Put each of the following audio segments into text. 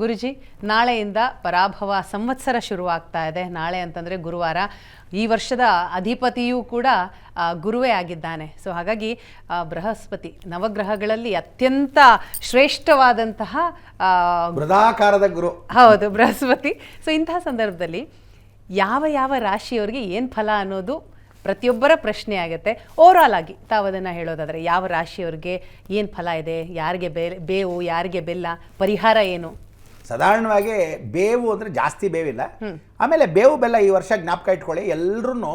ಗುರುಜಿ, ನಾಳೆಯಿಂದ ಪರಾಭವ ಸಂವತ್ಸರ ಶುರುವಾಗ್ತಾ ಇದೆ. ನಾಳೆ ಅಂತಂದರೆ ಗುರುವಾರ. ಈ ವರ್ಷದ ಅಧಿಪತಿಯೂ ಕೂಡ ಗುರುವೇ ಆಗಿದ್ದಾನೆ. ಸೊ ಹಾಗಾಗಿ ಬೃಹಸ್ಪತಿ ನವಗ್ರಹಗಳಲ್ಲಿ ಅತ್ಯಂತ ಶ್ರೇಷ್ಠವಾದಂತಹ ಬೃಹದಾಕಾರದ ಗುರು. ಹೌದು, ಬೃಹಸ್ಪತಿ. ಸೊ ಇಂತಹ ಸಂದರ್ಭದಲ್ಲಿ ಯಾವ ಯಾವ ರಾಶಿಯವರಿಗೆ ಏನು ಫಲ ಅನ್ನೋದು ಪ್ರತಿಯೊಬ್ಬರ ಪ್ರಶ್ನೆ ಆಗುತ್ತೆ. ಓವರಾಲ್ ಆಗಿ ತಾವು ಅದನ್ನು ಹೇಳೋದಾದರೆ ಯಾವ ರಾಶಿಯವರಿಗೆ ಏನು ಫಲ ಇದೆ, ಯಾರಿಗೆ ಬೇವು, ಯಾರಿಗೆ ಬೆಲ್ಲ, ಪರಿಹಾರ ಏನು? ಸಾಧಾರಣವಾಗಿ ಬೇವು ಅಂದರೆ ಜಾಸ್ತಿ ಬೇವಿಲ್ಲ. ಆಮೇಲೆ ಬೇವು ಬೆಲ್ಲ ಈ ವರ್ಷ ಜ್ಞಾಪಕ ಇಟ್ಕೊಳ್ಳಿ. ಎಲ್ಲರೂ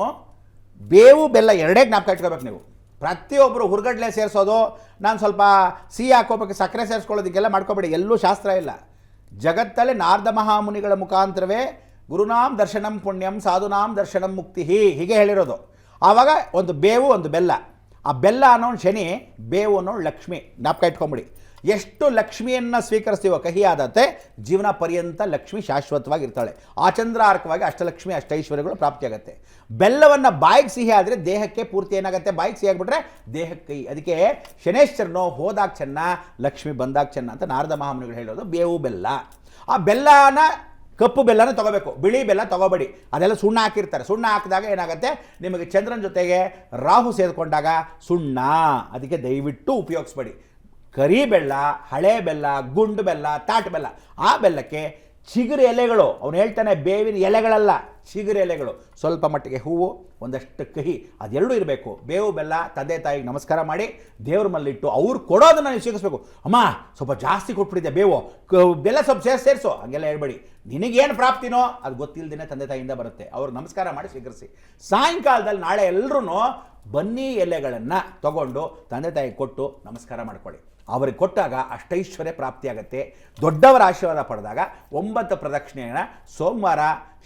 ಬೇವು ಬೆಲ್ಲ ಎರಡೇ ಜ್ಞಾಪಕ ಇಟ್ಕೋಬೇಕು ನೀವು. ಪ್ರತಿಯೊಬ್ಬರು ಹುರ್ಗಡ್ಲೆ ಸೇರಿಸೋದು, ನಾನು ಸ್ವಲ್ಪ ಸಿಹಿ ಹಾಕೋಬೇಕು, ಸಕ್ಕರೆ ಸೇರಿಸ್ಕೊಳ್ಳೋದಕ್ಕೆಲ್ಲ ಮಾಡ್ಕೋಬೇಡಿ. ಎಲ್ಲೂ ಶಾಸ್ತ್ರ ಇಲ್ಲ. ಜಗತ್ತಲ್ಲಿ ನಾರದ ಮಹಾಮುನಿಗಳ ಮುಖಾಂತರವೇ ಗುರುನಾಮ್ ದರ್ಶನಂ ಪುಣ್ಯಂ ಸಾಧುನಾಮ್ ದರ್ಶನಂ ಮುಕ್ತಿ ಹೀಗೆ ಹೇಳಿರೋದು. ಆವಾಗ ಒಂದು ಬೇವು ಒಂದು ಬೆಲ್ಲ. ಆ ಬೆಲ್ಲ ಅನ್ನೋನು ಶನಿ, ಬೇವು ಅನ್ನೋನು ಲಕ್ಷ್ಮಿ. ಜ್ಞಾಪಕ ಇಟ್ಕೊಂಬಿಡಿ. ಎಷ್ಟು ಲಕ್ಷ್ಮಿಯನ್ನು ಸ್ವೀಕರಿಸ್ತೀವೋ ಕಹಿ ಆದತ್ತೆ ಜೀವನ ಪರ್ಯಂತ ಲಕ್ಷ್ಮಿ ಶಾಶ್ವತವಾಗಿರ್ತಾಳೆ. ಆಚಂದ್ರಾರ್ಕವಾಗಿ ಅಷ್ಟಲಕ್ಷ್ಮಿ ಅಷ್ಟೈಶ್ವರ್ಯಗಳು ಪ್ರಾಪ್ತಿಯಾಗುತ್ತೆ. ಬೆಲ್ಲವನ್ನು ಬಾಯಿಗೆ ಸಿಹಿ ಆದರೆ ದೇಹಕ್ಕೆ ಪೂರ್ತಿ ಏನಾಗುತ್ತೆ, ಬಾಯಿಗೆ ಸಿಹಿ ಆಗಿಬಿಟ್ರೆ ದೇಹಕ್ಕೆ ಕೈ. ಅದಕ್ಕೆ ಶನೇಶ್ವರನೋ ಹೋದಾಗ ಚೆನ್ನ, ಲಕ್ಷ್ಮಿ ಬಂದಾಗ ಚೆನ್ನ ಅಂತ ನಾರದ ಮಹಾಮುನಿಗಳು ಹೇಳೋದು ಬೇವು ಬೆಲ್ಲ. ಆ ಬೆಲ್ಲನ ಕಪ್ಪು ಬೆಲ್ಲನ ತೊಗೋಬೇಕು, ಬಿಳಿ ಬೆಲ್ಲ ತೊಗೋಬೇಡಿ. ಅದೆಲ್ಲ ಸುಣ್ಣ ಹಾಕಿರ್ತಾರೆ. ಸುಣ್ಣ ಹಾಕಿದಾಗ ಏನಾಗುತ್ತೆ, ನಿಮಗೆ ಚಂದ್ರನ ಜೊತೆಗೆ ರಾಹು ಸೇರಿಕೊಂಡಾಗ ಸುಣ್ಣ. ಅದಕ್ಕೆ ದಯವಿಟ್ಟು ಉಪಯೋಗಿಸ್ಬೇಡಿ. ಕರಿ ಬೆಲ್ಲ, ಹಳೆ ಬೆಲ್ಲ, ಗುಂಡು ಬೆಲ್ಲ, ತಾಟು ಬೆಲ್ಲ. ಆ ಬೆಲ್ಲಕ್ಕೆ ಚಿಗುರು ಎಲೆಗಳು, ಅವನು ಹೇಳ್ತಾನೆ ಬೇವಿನ ಎಲೆಗಳಲ್ಲ, ಚಿಗುರು ಎಲೆಗಳು, ಸ್ವಲ್ಪ ಮಟ್ಟಿಗೆ ಹೂವು, ಒಂದಷ್ಟು ಕಹಿ, ಅದೆರಡೂ ಇರಬೇಕು. ಬೇವು ಬೆಲ್ಲ ತಂದೆ ತಾಯಿಗೆ ನಮಸ್ಕಾರ ಮಾಡಿ ದೇವ್ರ ಮಲ್ಲಿಟ್ಟು ಅವ್ರು ಕೊಡೋದನ್ನು ನೀವು ಸ್ವೀಕರಿಸಬೇಕು. ಅಮ್ಮ ಸ್ವಲ್ಪ ಜಾಸ್ತಿ ಕೊಟ್ಬಿಟ್ಟಿದ್ದೆ ಬೇವು, ಬೆಲ್ಲ ಸ್ವಲ್ಪ ಸೇರಿಸು ಹಂಗೆಲ್ಲ ಹೇಳ್ಬೇಡಿ. ನಿನಗೇನು ಪ್ರಾಪ್ತಿನೋ ಅದು ಗೊತ್ತಿಲ್ಲದೇ ತಂದೆ ತಾಯಿಯಿಂದ ಬರುತ್ತೆ. ಅವ್ರಿಗೆ ನಮಸ್ಕಾರ ಮಾಡಿ ಸ್ವೀಕರಿಸಿ. ಸಾಯಂಕಾಲದಲ್ಲಿ ನಾಳೆ ಎಲ್ಲರೂ ಬನ್ನಿ ಎಲೆಗಳನ್ನು ತಗೊಂಡು ತಂದೆ ತಾಯಿಗೆ ಕೊಟ್ಟು ನಮಸ್ಕಾರ ಮಾಡ್ಕೊಳ್ಳಿ. ಅವರಿಗೆ ಕೊಟ್ಟಾಗ ಅಷ್ಟೈಶ್ವರ್ಯ ಪ್ರಾಪ್ತಿಯಾಗತ್ತೆ. ದೊಡ್ಡವರ ಆಶೀರ್ವಾದ ಪಡೆದಾಗ 9 ಪ್ರದಕ್ಷಿಣೆಯನ್ನು ಸೋಮವಾರ,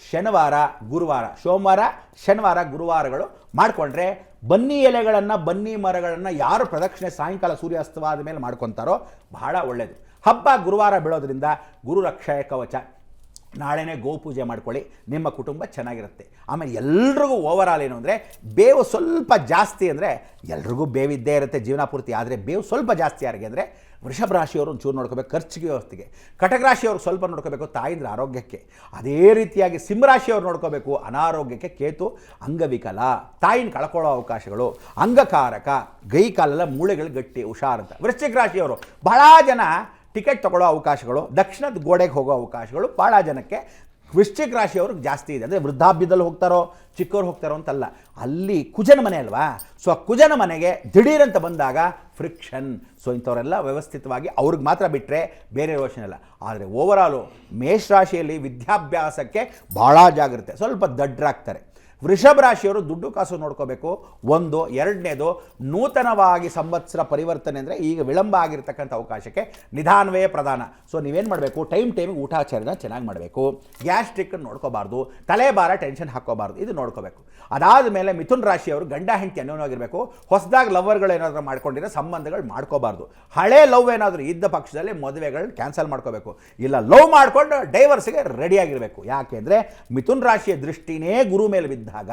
ಶನಿವಾರ, ಗುರುವಾರ, ಸೋಮವಾರ, ಶನಿವಾರ, ಗುರುವಾರಗಳು ಮಾಡಿಕೊಂಡ್ರೆ ಬನ್ನಿ ಎಲೆಗಳನ್ನು, ಬನ್ನಿ ಮರಗಳನ್ನು ಯಾರು ಪ್ರದಕ್ಷಿಣೆ ಸಾಯಂಕಾಲ ಸೂರ್ಯಾಸ್ತವಾದ ಮೇಲೆ ಮಾಡ್ಕೊತಾರೋ ಬಹಳ ಒಳ್ಳೆಯದು. ಹಬ್ಬ ಗುರುವಾರ ಬೀಳೋದ್ರಿಂದ ಗುರು ರಕ್ಷಾಯ ಕವಚ. ನಾಳೆನೇ ಗೋಪೂಜೆ ಮಾಡ್ಕೊಳ್ಳಿ, ನಿಮ್ಮ ಕುಟುಂಬ ಚೆನ್ನಾಗಿರುತ್ತೆ. ಆಮೇಲೆ ಎಲ್ರಿಗೂ ಓವರಾಲ್ ಏನು ಅಂದರೆ ಬೇವು ಸ್ವಲ್ಪ ಜಾಸ್ತಿ ಅಂದರೆ, ಎಲ್ರಿಗೂ ಬೇವಿದ್ದೇ ಇರುತ್ತೆ ಜೀವನ ಪೂರ್ತಿ. ಆದರೆ ಬೇವು ಸ್ವಲ್ಪ ಜಾಸ್ತಿ ಯಾರಿಗೆ ಅಂದರೆ ವೃಷಭ ರಾಶಿಯವರು ಒಂಚೂರು ನೋಡ್ಕೋಬೇಕು, ಖರ್ಚಿಗೆ ವ್ಯವಸ್ಥೆಗೆ. ಕಟಕ ರಾಶಿಯವರು ಸ್ವಲ್ಪ ನೋಡ್ಕೋಬೇಕು, ತಾಯಿಂದ್ರ ಆರೋಗ್ಯಕ್ಕೆ. ಅದೇ ರೀತಿಯಾಗಿ ಸಿಂಹರಾಶಿಯವರು ನೋಡ್ಕೋಬೇಕು, ಅನಾರೋಗ್ಯಕ್ಕೆ. ಕೇತು ಅಂಗವಿಕಲ, ತಾಯಿನ ಕಳ್ಕೊಳ್ಳೋ ಅವಕಾಶಗಳು, ಅಂಗಕಾರಕ, ಗೈ ಕಾಲೆಲ್ಲ ಮೂಳೆಗಳು ಗಟ್ಟಿ, ಹುಷಾರಂತ. ವೃಶ್ಚಿಕ ರಾಶಿಯವರು ಬಹಳ ಜನ ಟಿಕೆಟ್ ತೊಗೊಳ್ಳೋ ಅವಕಾಶಗಳು, ದಕ್ಷಿಣದ ಗೋಡೆಗೆ ಹೋಗೋ ಅವಕಾಶಗಳು ಭಾಳ ಜನಕ್ಕೆ ವೃಶ್ಚಿಕ ರಾಶಿಯವ್ರಿಗೆ ಜಾಸ್ತಿ ಇದೆ. ಅಂದರೆ ವೃದ್ಧಾಪ್ಯದಲ್ಲಿ ಹೋಗ್ತಾರೋ, ಚಿಕ್ಕವ್ರು ಹೋಗ್ತಾರೋ ಅಂತಲ್ಲ, ಅಲ್ಲಿ ಕುಜನ ಮನೆ ಅಲ್ವಾ. ಸೊ ಆ ಕುಜನ ಮನೆಗೆ ದಿಢೀರಂತ ಬಂದಾಗ ಫ್ರಿಕ್ಷನ್. ಸೊ ಇಂಥವರೆಲ್ಲ ವ್ಯವಸ್ಥಿತವಾಗಿ ಅವ್ರಿಗೆ ಮಾತ್ರ ಬಿಟ್ಟರೆ ಬೇರೆ ಯೋಚನೆ ಇಲ್ಲ. ಆದರೆ ಓವರಾಲು ಮೇಷರಾಶಿಯಲ್ಲಿ ವಿದ್ಯಾಭ್ಯಾಸಕ್ಕೆ ಭಾಳ ಜಾಗ್ರತೆ, ಸ್ವಲ್ಪ ದಡ್ಡರಾಗ್ತಾರೆ. ವೃಷಭ ರಾಶಿಯವರು ದುಡ್ಡು ಕಾಸು ನೋಡ್ಕೋಬೇಕು. ಒಂದು. ಎರಡನೇದು, ನೂತನವಾಗಿ ಸಂವತ್ಸರ ಪರಿವರ್ತನೆ ಅಂದರೆ ಈಗ ವಿಳಂಬ ಆಗಿರ್ತಕ್ಕಂಥ ಅವಕಾಶಕ್ಕೆ ನಿಧಾನವೇ ಪ್ರಧಾನ. ಸೊ ನೀವೇನು ಮಾಡಬೇಕು, ಟೈಮಿಗೆ ಊಟಾಚಾರನ ಚೆನ್ನಾಗಿ ಮಾಡಬೇಕು. ಗ್ಯಾಸ್ಟ್ರಿಕ್ಕನ್ನು ನೋಡ್ಕೋಬಾರ್ದು, ತಲೆಭಾರ ಟೆನ್ಷನ್ ಹಾಕೋಬಾರ್ದು, ಇದು ನೋಡ್ಕೋಬೇಕು. ಅದಾದ ಮೇಲೆ ಮಿಥುನ್ ರಾಶಿಯವರು ಗಂಡ ಹೆಂಡತಿ ಅನ್ಯೋನ್ಯವಾಗಿರಬೇಕು. ಹೊಸದಾಗಿ ಲವ್ವರ್ಗಳು ಏನಾದರೂ ಮಾಡ್ಕೊಂಡಿರೋ ಸಂಬಂಧಗಳು ಮಾಡ್ಕೋಬಾರ್ದು. ಹಳೆ ಲವ್ ಏನಾದರೂ ಇದ್ದ ಪಕ್ಷದಲ್ಲಿ ಮದುವೆಗಳು ಕ್ಯಾನ್ಸಲ್ ಮಾಡ್ಕೋಬೇಕು. ಇಲ್ಲ ಲವ್ ಮಾಡಿಕೊಂಡು ಡೈವರ್ಸ್ಗೆ ರೆಡಿಯಾಗಿರಬೇಕು. ಯಾಕೆಂದರೆ ಮಿಥುನ್ ರಾಶಿಯ ದೃಷ್ಟಿನೇ ಗುರು ಮೇಲೆ ಬಿದ್ದಾಗ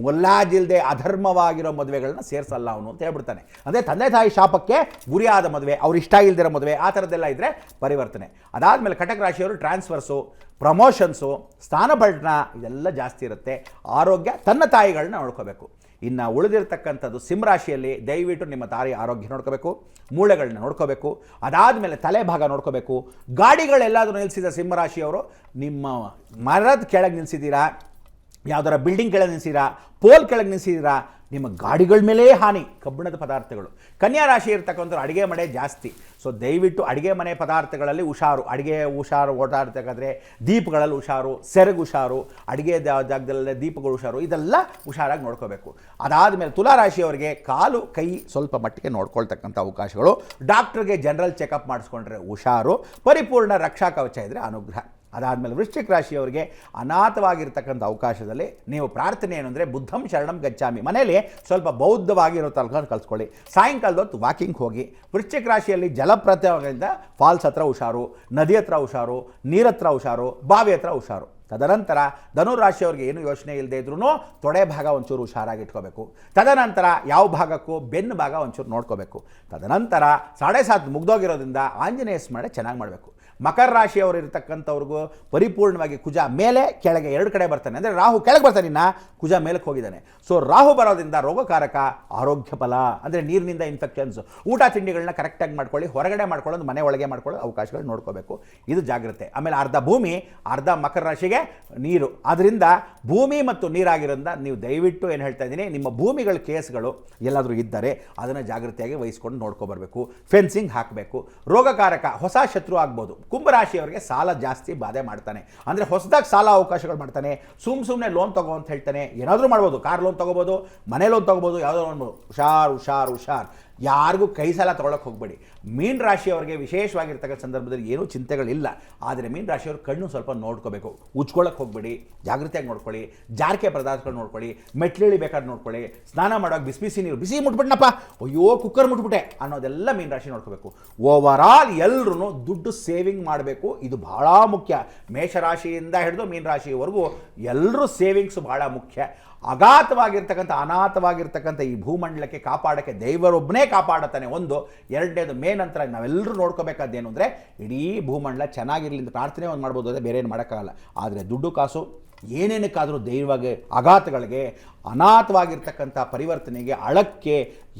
ಮುಲ್ಲಾಜಿಲ್ದೆ ಅಧರ್ಮವಾಗಿರೋ ಮದುವೆಗಳನ್ನ ಸೇರಿಸಲ್ಲ ಅವನು ಅಂತ ಹೇಳ್ಬಿಡ್ತಾನೆ. ಅಂದರೆ ತಂದೆ ತಾಯಿ ಶಾಪಕ್ಕೆ ಗುರಿಯಾದ ಮದುವೆ, ಅವ್ರು ಇಷ್ಟ ಇಲ್ದಿರೋ ಮದುವೆ, ಆ ಥರದ್ದೆಲ್ಲ ಇದ್ದರೆ ಪರಿವರ್ತನೆ. ಅದಾದಮೇಲೆ ಕಟಕ ರಾಶಿಯವರು ಟ್ರಾನ್ಸ್ಫರ್ಸು, ಪ್ರಮೋಷನ್ಸು, ಸ್ಥಾನಬಲನ ಇದೆಲ್ಲ ಜಾಸ್ತಿ ಇರುತ್ತೆ. ಆರೋಗ್ಯ, ತನ್ನ ತಾಯಿಗಳನ್ನ ನೋಡ್ಕೋಬೇಕು. ಇನ್ನು ಉಳಿದಿರ್ತಕ್ಕಂಥದ್ದು ಸಿಂಹರಾಶಿಯಲ್ಲಿ ದಯವಿಟ್ಟು ನಿಮ್ಮ ತಾಯಿ ಆರೋಗ್ಯ ನೋಡ್ಕೋಬೇಕು, ಮೂಳೆಗಳನ್ನ ನೋಡ್ಕೋಬೇಕು. ಅದಾದಮೇಲೆ ತಲೆ ಭಾಗ ನೋಡ್ಕೋಬೇಕು. ಗಾಡಿಗಳೆಲ್ಲಾದರೂ ನಿಲ್ಲಿಸಿದ ಸಿಂಹರಾಶಿಯವರು, ನಿಮ್ಮ ಮರದ ಕೆಳಗೆ ನಿಲ್ಲಿಸಿದ್ದೀರಾ, ಯಾವ್ದಾರ ಬಿಲ್ಡಿಂಗ್ ಕೆಳಗೆ ನಿಲ್ಲಿಸಿರಾ, ಪೋಲ್ ಕೆಳಗೆ ನಿಲ್ಲಿಸಿದ್ದೀರಾ, ನಿಮ್ಮ ಗಾಡಿಗಳ ಮೇಲೇ ಹಾನಿ. ಕಬ್ಬಿಣದ ಪದಾರ್ಥಗಳು. ಕನ್ಯಾ ರಾಶಿ ಇರ್ತಕ್ಕಂಥವ್ರು ಅಡುಗೆ ಮನೆ ಜಾಸ್ತಿ. ಸೊ ದಯವಿಟ್ಟು ಅಡುಗೆ ಮನೆ ಪದಾರ್ಥಗಳಲ್ಲಿ ಹುಷಾರು. ಅಡುಗೆ ಹುಷಾರು, ಓಡಾಡ್ತಕ್ಕಂದ್ರೆ ದೀಪಗಳಲ್ಲಿ ಹುಷಾರು, ಸೆರಗು ಹುಷಾರು, ಅಡುಗೆ ಜಾಗದಲ್ಲೇ ದೀಪಗಳು ಹುಷಾರು, ಇದೆಲ್ಲ ಹುಷಾರಾಗಿ ನೋಡ್ಕೋಬೇಕು. ಅದಾದಮೇಲೆ ತುಲಾರಾಶಿಯವರಿಗೆ ಕಾಲು ಕೈ ಸ್ವಲ್ಪ ಮಟ್ಟಿಗೆ ನೋಡ್ಕೊಳ್ತಕ್ಕಂಥ ಅವಕಾಶಗಳು. ಡಾಕ್ಟ್ರಿಗೆ ಜನರಲ್ ಚೆಕಪ್ ಮಾಡಿಸ್ಕೊಂಡ್ರೆ ಹುಷಾರು. ಪರಿಪೂರ್ಣ ರಕ್ಷಾ ಕವಚ ಇದ್ದರೆ ಅನುಗ್ರಹ. ಅದಾದಮೇಲೆ ವೃಶ್ಚಿಕ ರಾಶಿಯವರಿಗೆ ಅನಾಥವಾಗಿರ್ತಕ್ಕಂಥ ಅವಕಾಶದಲ್ಲಿ ನೀವು ಪ್ರಾರ್ಥನೆ ಏನು ಅಂದರೆ ಬುದ್ಧಂ ಶರಣಂ ಗಚ್ಚಾಮಿ. ಮನೆಯಲ್ಲಿ ಸ್ವಲ್ಪ ಬೌದ್ಧವಾಗಿರೋ ತಲ್ಕೊಂಡು ಕಲಿಸ್ಕೊಳ್ಳಿ. ಸಾಯಂಕಾಲದ ಹೊತ್ತು ವಾಕಿಂಗ್ ಹೋಗಿ. ವೃಶ್ಚಿಕ ರಾಶಿಯಲ್ಲಿ ಜಲಪ್ರತ್ಯಯದಿಂದ ಫಾಲ್ಸ್ ಹತ್ರ ಹುಷಾರು, ನದಿ ಹತ್ರ ಹುಷಾರು, ನೀರತ್ರ ಹುಷಾರು, ಬಾವಿ ಹತ್ರ ಹುಷಾರು. ತದನಂತರ ಧನುರಾಶಿಯವ್ರಿಗೆ ಏನು ಯೋಚನೆ ಇಲ್ಲದೆ ಇದ್ರೂ ತೊಡೆ ಭಾಗ ಒಂಚೂರು ಹುಷಾರಾಗಿ ಇಟ್ಕೋಬೇಕು. ತದನಂತರ ಯಾವ ಭಾಗಕ್ಕೂ ಬೆನ್ನು ಭಾಗ ಒಂಚೂರು ನೋಡ್ಕೋಬೇಕು. ತದನಂತರ 7:30 ಮುಗ್ದೋಗಿರೋದ್ರಿಂದ ಆಂಜನೇಯ ಸ್ಮರಣೆ ಚೆನ್ನಾಗಿ ಮಾಡಬೇಕು. ಮಕರ ರಾಶಿಯವರು ಇರತಕ್ಕಂಥವ್ರಿಗೂ ಪರಿಪೂರ್ಣವಾಗಿ ಕುಜ ಮೇಲೆ ಕೆಳಗೆ ಎರಡು ಕಡೆ ಬರ್ತಾನೆ, ಅಂದರೆ ರಾಹು ಕೆಳಗೆ ಬರ್ತಾನೆ, ಇನ್ನು ಕುಜ ಮೇಲಕ್ಕೆ ಹೋಗಿದ್ದಾನೆ. ಸೊ ರಾಹು ಬರೋದ್ರಿಂದ ರೋಗಕಾರಕ, ಆರೋಗ್ಯ ಫಲ, ಅಂದರೆ ನೀರಿನಿಂದ ಇನ್ಫೆಕ್ಷನ್ಸ್, ಊಟ ತಿಂಡಿಗಳನ್ನ ಕರೆಕ್ಟಾಗಿ ಮಾಡ್ಕೊಳ್ಳಿ, ಹೊರಗಡೆ ಮಾಡ್ಕೊಳ್ಳೋದು ಮನೆ ಒಳಗೆ ಮಾಡ್ಕೊಳ್ಳೋ ಅವಕಾಶಗಳು ನೋಡ್ಕೋಬೇಕು, ಇದು ಜಾಗ್ರತೆ. ಆಮೇಲೆ ಅರ್ಧ ಭೂಮಿ ಅರ್ಧ ಮಕರ ರಾಶಿಗೆ ನೀರು, ಅದರಿಂದ ಭೂಮಿ ಮತ್ತು ನೀರಾಗಿರೋದ್ರಿಂದ ನೀವು ದಯವಿಟ್ಟು ಏನು ಹೇಳ್ತಾ ಇದ್ದೀನಿ, ನಿಮ್ಮ ಭೂಮಿಗಳ ಕೇಸ್ಗಳು ಎಲ್ಲಾದರೂ ಇದ್ದರೆ ಅದನ್ನು ಜಾಗೃತಿಯಾಗಿ ವಹಿಸ್ಕೊಂಡು ನೋಡ್ಕೊಬರ್ಬೇಕು, ಫೆನ್ಸಿಂಗ್ ಹಾಕಬೇಕು. ರೋಗಕಾರಕ ಹೊಸ ಶತ್ರು ಆಗ್ಬೋದು. ಕುಂಭರಾಶಿಯವರಿಗೆ ಸಾಲ ಜಾಸ್ತಿ ಬಾಧೆ ಮಾಡ್ತಾನೆ, ಅಂದರೆ ಹೊಸದಾಗಿ ಸಾಲ ಅವಕಾಶಗಳು ಮಾಡ್ತಾನೆ, ಸುಮ್ಮನೆ ಲೋನ್ ತಗೋ ಅಂತ ಹೇಳ್ತಾನೆ, ಏನಾದರೂ ಮಾಡ್ಬೋದು, ಕಾರ್ ಲೋನ್ ತೊಗೋಬೋದು, ಮನೆ ಲೋನ್ ತೊಗೋಬೋದು, ಯಾವುದೋ ಮಾಡ್ಬೋದು. ಹುಷಾರ್, ಯಾರಿಗೂ ಕೈ ಸಾಲ ತೊಗೊಳಕ್ಕೆ ಹೋಗಬೇಡಿ. ಮೀನ ರಾಶಿಯವರಿಗೆ ವಿಶೇಷವಾಗಿರ್ತಕ್ಕಂಥ ಸಂದರ್ಭದಲ್ಲಿ ಏನೂ ಚಿಂತೆಗಳಿಲ್ಲ, ಆದರೆ ಮೀನ ರಾಶಿಯವರು ಕಣ್ಣು ಸ್ವಲ್ಪ ನೋಡ್ಕೋಬೇಕು, ಉಚ್ಕೊಳ್ಳೋಕೆ ಹೋಗಬೇಡಿ, ಜಾಗೃತಿಯಾಗಿ ನೋಡ್ಕೊಳ್ಳಿ, ಜಾರಕೆ ಪದಾರ್ಥಗಳು ನೋಡ್ಕೊಳ್ಳಿ, ಮೆಟ್ಲಿಳಿ ಬೇಕಾದ್ರೆ ನೋಡ್ಕೊಳ್ಳಿ, ಸ್ನಾನ ಮಾಡುವಾಗ ಬಿಸಿ ನೀರು, ಬಿಸಿ ಮುಟ್ಬಿಟ್ನಪ್ಪ, ಅಯ್ಯೋ ಕುಕ್ಕರ್ ಮುಟ್ಬಿಟ್ಟೆ ಅನ್ನೋದೆಲ್ಲ ಮೀನ ರಾಶಿ ನೋಡ್ಕೋಬೇಕು. ಓವರಾಲ್ ಎಲ್ಲರೂ ದುಡ್ಡು ಸೇವಿಂಗ್ ಮಾಡಬೇಕು, ಇದು ಬಹಳ ಮುಖ್ಯ. ಮೇಷರಾಶಿಯಿಂದ ಹಿಡಿದು ಮೀನ ರಾಶಿಯವರೆಗೂ ಎಲ್ಲರೂ ಸೇವಿಂಗ್ಸ್ ಬಹಳ ಮುಖ್ಯ. ಅನಾಥವಾಗಿರ್ತಕ್ಕಂಥ ಈ ಭೂಮಂಡಲಕ್ಕೆ ಕಾಪಾಡೋಕ್ಕೆ ದೇವರೊಬ್ಬನೇ ಕಾಪಾಡುತ್ತಾನೆ. ಒಂದು, ಎರಡನೇದು ನಂತರ ನಾವೆಲ್ಲರೂ ನೋಡ್ಕೋಬೇಕಾದ್ದೇನು ಅಂದರೆ, ಇಡೀ ಭೂಮಂಡಲ ಚೆನ್ನಾಗಿರಲಿ ಅಂತ ಪ್ರಾರ್ಥನೆ ಒಂದು ಮಾಡ್ಬೋದು, ಅದೇ ಬೇರೆ ಏನು ಮಾಡೋಕ್ಕಾಗಲ್ಲ. ಆದರೆ ದುಡ್ಡು ಕಾಸು ಏನೇನಕ್ಕಾದರೂ ದೈವವಾಗಿ ಆಘಾತಗಳಿಗೆ, ಅನಾಥವಾಗಿರ್ತಕ್ಕಂಥ ಪರಿವರ್ತನೆಗೆ, ಅಳಕ್ಕೆ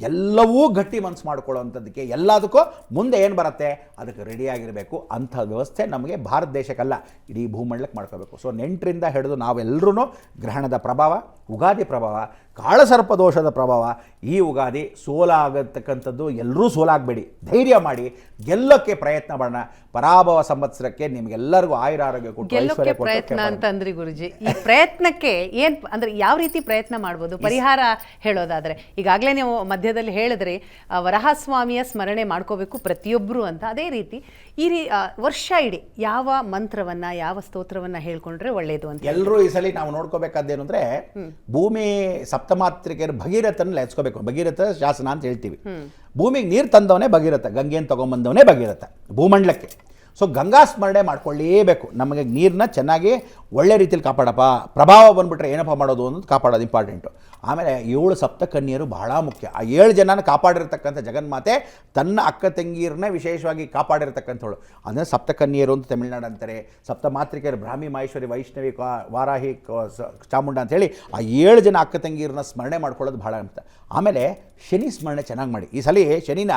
ಎಲ್ಲವೂ ಗಟ್ಟಿ ಮನಸ್ಸು ಮಾಡ್ಕೊಳ್ಳೋವಂಥದ್ದಕ್ಕೆ ಎಲ್ಲದಕ್ಕೂ ಮುಂದೆ ಏನು ಬರುತ್ತೆ ಅದಕ್ಕೆ ರೆಡಿಯಾಗಿರಬೇಕು. ಅಂಥ ವ್ಯವಸ್ಥೆ ನಮಗೆ ಭಾರತ ದೇಶಕ್ಕಲ್ಲ, ಇಡೀ ಭೂಮಂಡಲಕ್ಕೆ ಮಾಡ್ಕೋಬೇಕು. ಸೊ ನೆಂಟರಿಂದ ಹಿಡಿದು ನಾವೆಲ್ಲರೂ ಗ್ರಹಣದ ಪ್ರಭಾವ, ಉಗಾದಿ ಪ್ರಭಾವ, ಕಾಳಸರ್ಪ ದೋಷದ ಪ್ರಭಾವ, ಈ ಉಗಾದಿ ಸೋಲಾಗತಕ್ಕಂಥದ್ದು, ಎಲ್ಲರೂ ಸೋಲಾಗಬೇಡಿ, ಧೈರ್ಯ ಮಾಡಿ ಗೆಲ್ಲೋಕ್ಕೆ ಪ್ರಯತ್ನ ಮಾಡೋಣ. ಪರಾಭವ ಸಂವತ್ಸರಕ್ಕೆ ನಿಮಗೆಲ್ಲರಿಗೂ ಆಯುರಾರೋಗ್ಯ ಕೊಟ್ಟು ಗೆಲ್ಲೋಕ್ಕೆ ಪ್ರಯತ್ನ ಅಂತಂದ್ರಿ ಗುರುಜಿ. ಈ ಪ್ರಯತ್ನಕ್ಕೆ ಏನು ಅಂದರೆ ಯಾವ ರೀತಿ ಪ್ರಯತ್ನ ಮಾಡ್ಬೋದು, ಪರಿಹಾರ ಹೇಳೋದಾದರೆ? ಈಗಾಗಲೇ ನೀವು ಮಧ್ಯದಲ್ಲಿ ಹೇಳಿದ್ರಿ ವರಹಸ್ವಾಮಿಯ ಸ್ಮರಣೆ ಮಾಡ್ಕೋಬೇಕು ಪ್ರತಿಯೊಬ್ಬರು ಅಂತ. ಅದೇ ರೀತಿ ಈ ವರ್ಷ ಇಡೀ ಯಾವ ಮಂತ್ರವನ್ನ, ಯಾವ ಸ್ತೋತ್ರವನ್ನ ಹೇಳ್ಕೊಂಡ್ರೆ ಒಳ್ಳೇದು ಅಂತ ಎಲ್ಲರೂ ಈ ಸಲ ನಾವು ನೋಡ್ಕೋಬೇಕಾದ್ದೇನು ಅಂದರೆ, ಭೂಮಿ ಸಪ್ತಮಾತ್ರಿಕೆಯರು ಭಗೀರಥನ ಲೆಚ್ಕೋಬೇಕು. ಭಗೀರಥ ಶಾಸನ ಅಂತ ಹೇಳ್ತೀವಿ. ಭೂಮಿಗೆ ನೀರು ತಂದವನೇ ಭಗೀರಥ, ಗಂಗೆಯನ್ನು ತಗೊಂಬಂದವನೇ ಭಗೀರಥ ಭೂಮಂಡಲಕ್ಕೆ. ಸೊ ಗಂಗಾ ಸ್ಮರಣೆ ಮಾಡ್ಕೊಳ್ಳೇಬೇಕು. ನಮಗೆ ನೀರನ್ನ ಚೆನ್ನಾಗಿ ಒಳ್ಳೆ ರೀತಿಯಲ್ಲಿ ಕಾಪಾಡಪ್ಪ, ಪ್ರಭಾವ ಬಂದುಬಿಟ್ರೆ ಏನಪ್ಪ ಮಾಡೋದು ಅನ್ನೋದು ಕಾಪಾಡೋದು ಇಂಪಾರ್ಟೆಂಟು. ಆಮೇಲೆ 7 ಸಪ್ತಕನ್ಯರು ಬಹಳ ಮುಖ್ಯ. ಆ 7 ಜನನ ಕಾಪಾಡಿರ್ತಕ್ಕಂಥ ಜಗನ್ಮಾತೆ ತನ್ನ ಅಕ್ಕ ತಂಗಿಯರನ್ನೇ ವಿಶೇಷವಾಗಿ ಕಾಪಾಡಿರ್ತಕ್ಕಂಥವಳು. ಅಂದರೆ ಸಪ್ತಕನ್ಯರು ಅಂತ ತಮಿಳ್ನಾಡು ಅಂತಾರೆ, ಸಪ್ತಮಾತ್ರಿಕೆಯರು ಬ್ರಾಹ್ಮಿ, ಮಹೇಶ್ವರಿ, ವೈಷ್ಣವಿ, ವಾರಾಹಿ, ಚಾಮುಂಡ ಅಂಥೇಳಿ ಆ 7 ಜನ ಅಕ್ಕ ತಂಗಿಯರನ್ನ ಸ್ಮರಣೆ ಮಾಡ್ಕೊಳ್ಳೋದು ಬಹಳ ಅಂತ. ಆಮೇಲೆ ಶನಿ ಸ್ಮರಣೆ ಚೆನ್ನಾಗಿ ಮಾಡಿ. ಈ ಸಲ ಶನಿನ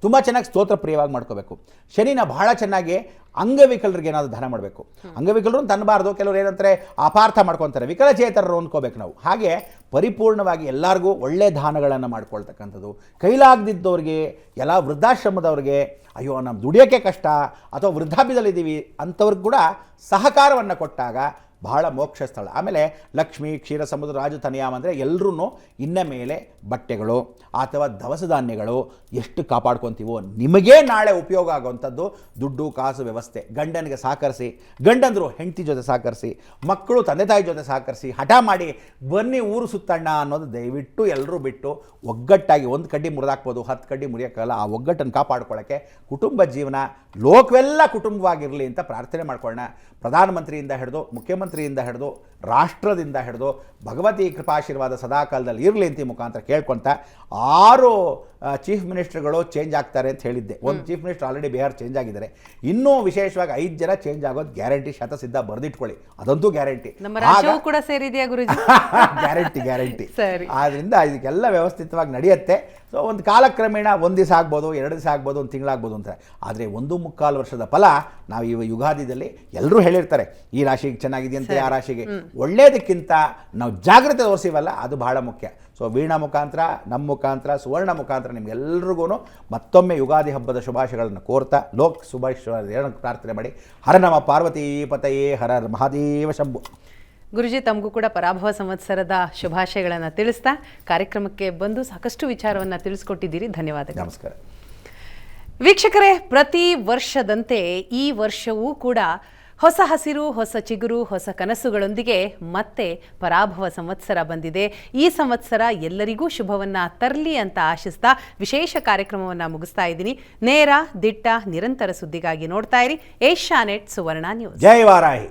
ತುಂಬ ಚೆನ್ನಾಗಿ ಸ್ತೋತ್ರ ಪ್ರಿಯವಾಗಿ ಮಾಡ್ಕೋಬೇಕು. ಶನಿನ ಬಹಳ ಚೆನ್ನಾಗಿ ಅಂಗವಿಕಲರಿಗೆ ಏನಾದರೂ ದಾನ ಮಾಡಬೇಕು. ಅಂಗವಿಕಲರು ತನ್ನಬಾರ್ದು, ಕೆಲವರು ಏನಂತಾರೆ ಅಪಾರ್ಥ ಮಾಡ್ಕೊತಾರೆ, ವಿಕಲಚೇತರರು ಅಂದ್ಕೋಬೇಕು ನಾವು. ಹಾಗೆ ಪರಿಪೂರ್ಣವಾಗಿ ಎಲ್ಲರಿಗೂ ಒಳ್ಳೆ ದಾನಗಳನ್ನು ಮಾಡ್ಕೊಳ್ತಕ್ಕಂಥದ್ದು. ಕೈಲಾಗದಿದ್ದವ್ರಿಗೆ, ಎಲ್ಲ ವೃದ್ಧಾಶ್ರಮದವ್ರಿಗೆ, ಅಯ್ಯೋ ನಮ್ಮ ದುಡಿಯೋಕ್ಕೆ ಕಷ್ಟ ಅಥವಾ ವೃದ್ಧಾಪ್ಯದಲ್ಲಿದ್ದೀವಿ ಅಂಥವ್ರಿಗೆ ಕೂಡ ಸಹಕಾರವನ್ನು ಕೊಟ್ಟಾಗ ಬಹಳ ಮೋಕ್ಷ ಸ್ಥಳ. ಆಮೇಲೆ ಲಕ್ಷ್ಮೀ, ಕ್ಷೀರ ಸಮುದ್ರ, ರಾಜತನಯಾಮ ಅಂದರೆ ಎಲ್ಲರೂ ಇನ್ನ ಮೇಲೆ ಬಟ್ಟೆಗಳು ಅಥವಾ ದವಸ ಧಾನ್ಯಗಳು ಎಷ್ಟು ಕಾಪಾಡ್ಕೊತೀವೋ ನಿಮಗೇ ನಾಳೆ ಉಪಯೋಗ ಆಗುವಂಥದ್ದು ದುಡ್ಡು ಕಾಸು ವ್ಯವಸ್ಥೆ. ಗಂಡನಿಗೆ ಸಹಕರಿಸಿ, ಗಂಡಂದರು ಹೆಂಡತಿ ಜೊತೆ ಸಹಕರಿಸಿ, ಮಕ್ಕಳು ತಂದೆ ತಾಯಿ ಜೊತೆ ಸಹಕರಿಸಿ, ಹಠ ಮಾಡಿ ಬನ್ನಿ ಊರು ಸುತ್ತಣ್ಣ ಅನ್ನೋದು ದಯವಿಟ್ಟು ಎಲ್ಲರೂ ಬಿಟ್ಟು ಒಗ್ಗಟ್ಟಾಗಿ, ಒಂದು ಕಡ್ಡಿ ಮುರಿದಾಕ್ಬೋದು, 10 ಕಡ್ಡಿ ಮುರಿಯೋಕ್ಕಲ್ಲ, ಆ ಒಗ್ಗಟ್ಟನ್ನು ಕಾಪಾಡ್ಕೊಳ್ಳೋಕ್ಕೆ ಕುಟುಂಬ ಜೀವನ, ಲೋಕವೆಲ್ಲ ಕುಟುಂಬವಾಗಿರಲಿ ಅಂತ ಪ್ರಾರ್ಥನೆ ಮಾಡ್ಕೊಳ್ಳೋಣ. ಪ್ರಧಾನಮಂತ್ರಿಯಿಂದ ಹಿಡಿದು, ಮುಖ್ಯಮಂತ್ರಿಯಿಂದ ಹಿಡಿದು, ರಾಷ್ಟ್ರದಿಂದ ಹಿಡಿದು ಭಗವತಿ ಕೃಪಾಶೀರ್ವಾದ ಸದಾಕಾಲದಲ್ಲಿ ಇರಲಿ ಅಂತ ಮುಖಾಂತರ ಕೇಳ್ಕೊತ 6 ಚೀಫ್ ಮಿನಿಸ್ಟರ್ಗಳು ಚೇಂಜ್ ಆಗ್ತಾರೆ ಅಂತ ಹೇಳಿದ್ದೆ. ಒಂದು chief minister already Bihar change ಆಗಿದ್ದಾರೆ. ಇನ್ನೂ ವಿಶೇಷವಾಗಿ 5 ಜನ ಚೇಂಜ್ ಆಗೋದು ಗ್ಯಾರಂಟಿ, ಶತಸಿದ್ಧ ಬರೆದಿಟ್ಕೊಳ್ಳಿ, ಅದಂತೂ ಗ್ಯಾರಂಟಿ. ಕೂಡ ಸೇರಿದೆಯಾ ಗುರುಜಿ? ಗ್ಯಾರಂಟಿ. ಆದ್ರಿಂದ ಇದಕ್ಕೆಲ್ಲ ವ್ಯವಸ್ಥಿತವಾಗಿ ನಡೆಯುತ್ತೆ. ಸೊ ಒಂದು ಕಾಲಕ್ರಮೇಣ 1 ದಿವಸ ಆಗ್ಬೋದು, 2 ದಿವಸ ಆಗ್ಬೋದು, 1 ತಿಂಗಳಾಗ್ಬೋದು ಅಂತ. ಆದರೆ 1.25 ವರ್ಷದ ಫಲ ನಾವು ಈ ಯುಗಾದಿದಲ್ಲಿ ಎಲ್ಲರೂ ಹೇಳಿರ್ತಾರೆ, ಈ ರಾಶಿಗೆ ಚೆನ್ನಾಗಿದೆಯಂತೆ, ಆ ರಾಶಿಗೆ. ಒಳ್ಳೇದಕ್ಕಿಂತ ನಾವು ಜಾಗ್ರತೆ ತೋರಿಸಿವಲ್ಲ, ಅದು ಬಹಳ ಮುಖ್ಯ. ಸೊ ವೀಣಾ ಮುಖಾಂತರ, ನಮ್ಮ ಮುಖಾಂತರ, ಸುವರ್ಣ ಮುಖಾಂತರ ನಿಮ್ಗೆಲ್ರಿಗೂ ಮತ್ತೊಮ್ಮೆ ಯುಗಾದಿ ಹಬ್ಬದ ಶುಭಾಶಯಗಳನ್ನು ಕೋರ್ತಾ ಲೋಕ್ ಶುಭಾಶಯ ಪ್ರಾರ್ಥನೆ ಮಾಡಿ. ಹರ ನಮ ಪಾರ್ವತೀ ಪತಯೇ, ಹರ ಮಹಾದೇವ ಶಂಭು. ಗುರುಜಿ, ತಮಗೂ ಕೂಡ ಪರಾಭವ ಸಂವತ್ಸರದ ಶುಭಾಶಯಗಳನ್ನು ತಿಳಿಸ್ತಾ ಕಾರ್ಯಕ್ರಮಕ್ಕೆ ಬಂದು ಸಾಕಷ್ಟು ವಿಚಾರವನ್ನು ತಿಳಿಸ್ಕೊಟ್ಟಿದ್ದೀರಿ. ಧನ್ಯವಾದಗಳು. ನಮಸ್ಕಾರ ವೀಕ್ಷಕರೇ, ಪ್ರತಿ ವರ್ಷದಂತೆ ಈ ವರ್ಷವೂ ಕೂಡ ಹೊಸ ಹಸಿರು, ಹೊಸ ಚಿಗುರು, ಹೊಸ ಕನಸುಗಳೊಂದಿಗೆ ಮತ್ತೆ ಪರಾಭವ ಸಂವತ್ಸರ ಬಂದಿದೆ. ಈ ಸಂವತ್ಸರ ಎಲ್ಲರಿಗೂ ಶುಭವನ್ನ ತರಲಿ ಅಂತ ಆಶಿಸ್ತಾ ವಿಶೇಷ ಕಾರ್ಯಕ್ರಮವನ್ನು ಮುಗಿಸ್ತಾ ಇದ್ದೀನಿ. ನೇರ, ದಿಟ್ಟ, ನಿರಂತರ ಸುದ್ದಿಗಾಗಿ ನೋಡ್ತಾ ಇರಿ ಏಷ್ಯಾನೆಟ್ ಸುವರ್ಣ ನ್ಯೂಸ್. ಜೈ ವಾರಾಹಿ.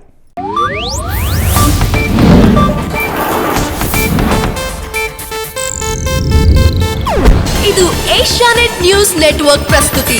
ಇದು ಏಷ್ಯಾನೆಟ್ ನ್ಯೂಸ್ ನೆಟ್ವರ್ಕ್ ಪ್ರಸ್ತುತಿ.